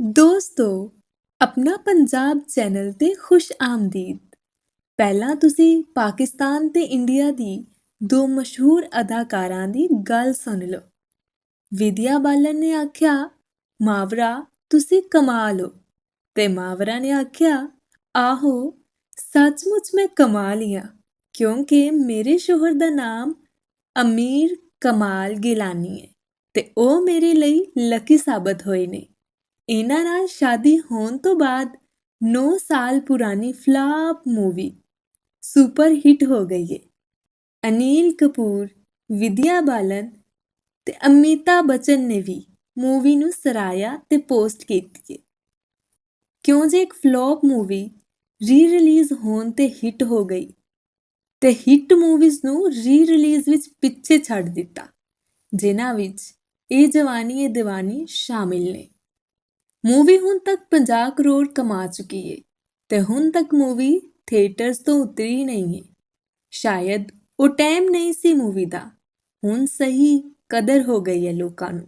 ਦੋਸਤੋ, ਆਪਣਾ ਪੰਜਾਬ ਚੈਨਲ ਤੇ ਖੁਸ਼ ਆਮਦੀਦ। ਪਹਿਲਾਂ ਤੁਸੀਂ ਪਾਕਿਸਤਾਨ ਤੇ ਇੰਡੀਆ ਦੀ ਦੋ ਮਸ਼ਹੂਰ ਅਦਾਕਾਰਾਂ ਦੀ ਗੱਲ ਸੁਣ ਲਓ। ਵਿਦਿਆ ਬਾਲਨ ਨੇ ਆਖਿਆ, ਮਾਵਰਾ ਤੁਸੀਂ ਕਮਾਲ ਹੋ, ਤੇ ਮਾਵਰਾ ਨੇ ਆਖਿਆ, ਆਹੋ ਸੱਚਮੁੱਚ ਮੈਂ ਕਮਾਲ ਹੀ ਹਾਂ, ਕਿਉਂਕਿ ਮੇਰੇ ਸ਼ੋਹਰ ਦਾ ਨਾਮ ਅਮੀਰ ਕਮਾਲ ਗਿਲਾਨੀ ਹੈ ਤੇ ਉਹ ਮੇਰੇ ਲਈ ਲੱਕੀ ਸਾਬਤ ਹੋਏ ਨੇ। ਇਹਨਾਂ ਨਾਲ ਸ਼ਾਦੀ ਹੋਣ ਤੋਂ ਬਾਅਦ 9 ਸਾਲ ਪੁਰਾਣੀ ਫਲਾਪ ਮੂਵੀ ਸੁਪਰ ਹਿੱਟ ਹੋ ਗਈ ਹੈ। ਅਨਿਲ ਕਪੂਰ, ਵਿਦਿਆ ਬਾਲਨ ਤੇ ਅਮਿਤਾਭ ਬੱਚਨ ਨੇ ਵੀ ਮੂਵੀ ਨੂੰ ਸਰਾਇਆ ਤੇ ਪੋਸਟ ਕੀਤੀ ਹੈ। ਕਿਉਂ ਜੇ ਇੱਕ ਫਲॉप ਮੂਵੀ ਰੀ-ਰਿਲੀਜ਼ ਹੋਣ ਤੇ ਹਿੱਟ ਹੋ ਗਈ ਤੇ ਹਿੱਟ ਮੂਵੀਜ਼ ਨੂੰ ਰੀ-ਰਿਲੀਜ਼ ਵਿੱਚ ਪਿੱਛੇ ਛੱਡ ਦਿੱਤਾ, ਜਿਨ੍ਹਾਂ ਵਿੱਚ ਇਹ ਜਵਾਨੀ ਹੈ ਦੀਵਾਨੀ ਸ਼ਾਮਿਲ ਨੇ। ਮੂਵੀ ਹੁਣ ਤੱਕ 50 ਕਰੋੜ ਕਮਾ ਚੁੱਕੀ ਹੈ ਤੇ ਹੁਣ ਤੱਕ ਮੂਵੀ ਥੀਏਟਰਸ ਤੋਂ ਉਤਰੀ ਨਹੀਂ ਹੈ। ਸ਼ਾਇਦ ਉਹ ਟਾਈਮ ਨਹੀਂ ਸੀ ਮੂਵੀ ਦਾ, ਹੁਣ ਸਹੀ ਕਦਰ ਹੋ ਗਈ ਹੈ ਲੋਕਾਂ ਨੂੰ।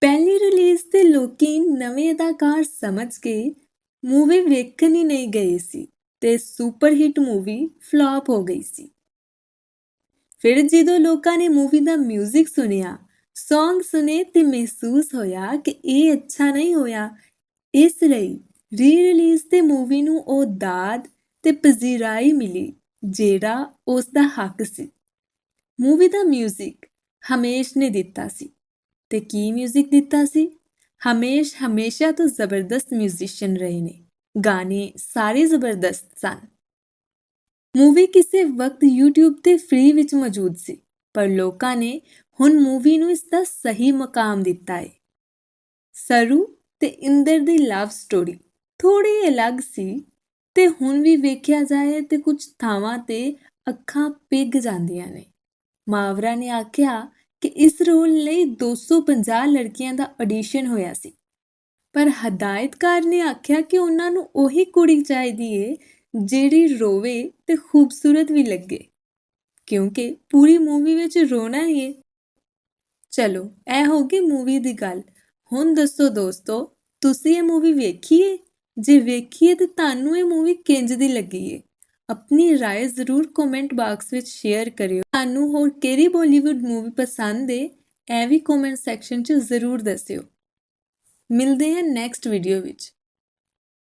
ਪਹਿਲੀ ਰਿਲੀਜ਼ ਤੇ ਲੋਕੀ ਨਵੇਂ ਅਦਾਕਾਰ ਸਮਝ ਕੇ ਮੂਵੀ ਵੇਖਣ ਹੀ ਨਹੀਂ ਗਏ ਸੀ ਤੇ ਸੁਪਰ ਹਿੱਟ ਮੂਵੀ ਫਲॉप ਹੋ ਗਈ ਸੀ। ਫਿਰ ਜਦੋਂ ਲੋਕਾਂ ਨੇ ਮੂਵੀ ਦਾ 뮤직 ਸੁਣਿਆ, ਸੌਂਗ ਸੁਨੇ ਤੇ ਮਹਿਸੂਸ ਹੋਇਆ ਕਿ ਇਹ ਅੱਛਾ ਨਹੀਂ ਹੋਇਆ, ਇਸ ਲਈ ਰੀ-ਰਿਲੀਜ਼ ਤੇ ਮੂਵੀ ਨੂੰ ਉਹ ਦਾਦ ਤੇ ਪਜ਼ੀਰਾਈ ਮਿਲੀ ਜਿਹੜਾ ਉਸ ਦਾ ਹੱਕ ਸੀ। ਮੂਵੀ ਦਾ 뮤직 ਹਮੇਸ਼ ਨੇ ਦਿੱਤਾ ਸੀ ਤੇ ਕੀ 뮤직 ਦਿੱਤਾ ਸੀ? ਹਮੇਸ਼ ਹਮੇਸ਼ਾ ਤੋਂ ਜ਼ਬਰਦਸਤ ਮਿਊਜ਼ੀਸ਼ੀਅਨ ਰਹੇ ਨੇ, ਗਾਣੇ ਸਾਰੇ ਜ਼ਬਰਦਸਤ ਸਨ। ਮੂਵੀ ਕਿਸੇ ਵਕਤ YouTube ਤੇ ਫ੍ਰੀ ਵਿੱਚ ਮੌਜੂਦ ਸੀ, ਪਰ ਲੋਕਾਂ ਨੇ ਹੁਣ ਮੂਵੀ ਨੂੰ ਇਸ ਦਾ ਸਹੀ ਮਕਾਮ ਦਿੱਤਾ ਹੈ। ਸਰੂ ਤੇ ਇੰਦਰ ਦੀ ਲਵ ਸਟੋਰੀ ਥੋੜੀ ਅਲੱਗ ਸੀ ਤੇ ਹੁਣ ਵੀ ਵੇਖਿਆ ਜਾਏ ਤੇ ਕੁਝ ਥਾਵਾਂ ਤੇ ਅੱਖਾਂ ਪਿਘ ਜਾਂਦੀਆਂ ਨੇ। ਮਾਵਰਾ ਨੇ ਆਖਿਆ ਕਿ ਇਸ ਰੋਲ ਲਈ 250 ਲੜਕੀਆਂ ਦਾ ਆਡੀਸ਼ਨ ਹੋਇਆ ਸੀ, ਪਰ ਹਦਾਇਤਕਾਰ ਨੇ ਆਖਿਆ ਕਿ ਉਹਨਾਂ ਨੂੰ ਉਹੀ ਕੁੜੀ ਚਾਹੀਦੀ ਏ ਜਿਹੜੀ ਰੋਵੇ ਤੇ ਖੂਬਸੂਰਤ ਵੀ ਲੱਗੇ, ਕਿਉਂਕਿ ਪੂਰੀ ਮੂਵੀ ਵਿੱਚ ਰੋਣਾ ਹੀ ਏ। ਚਲੋ ਇਹ ਹੋ ਗਈ ਮੂਵੀ ਦੀ ਗੱਲ। ਹੁਣ ਦੱਸੋ ਦੋਸਤੋ, ਤੁਸੀਂ ਇਹ ਮੂਵੀ ਵੇਖੀ ਏ? ਜੇ ਵੇਖੀ ਏ ਤੇ ਤੁਹਾਨੂੰ ਇਹ ਮੂਵੀ ਕਿੰਜ ਦੀ ਲੱਗੀ ਏ? ਆਪਣੀ ਰਾਏ ਜ਼ਰੂਰ ਕਮੈਂਟ ਬਾਕਸ ਵਿੱਚ ਸ਼ੇਅਰ ਕਰਿਓ। ਤੁਹਾਨੂੰ ਹੋਰ ਕਿਹੜੀ ਬਾਲੀਵੁੱਡ ਮੂਵੀ ਪਸੰਦ ਏ, ਇਹ ਵੀ ਕਮੈਂਟ ਸੈਕਸ਼ਨ 'ਚ ਜ਼ਰੂਰ ਦੱਸਿਓ। ਮਿਲਦੇ ਹਾਂ ਨੈਕਸਟ ਵੀਡੀਓ ਵਿੱਚ।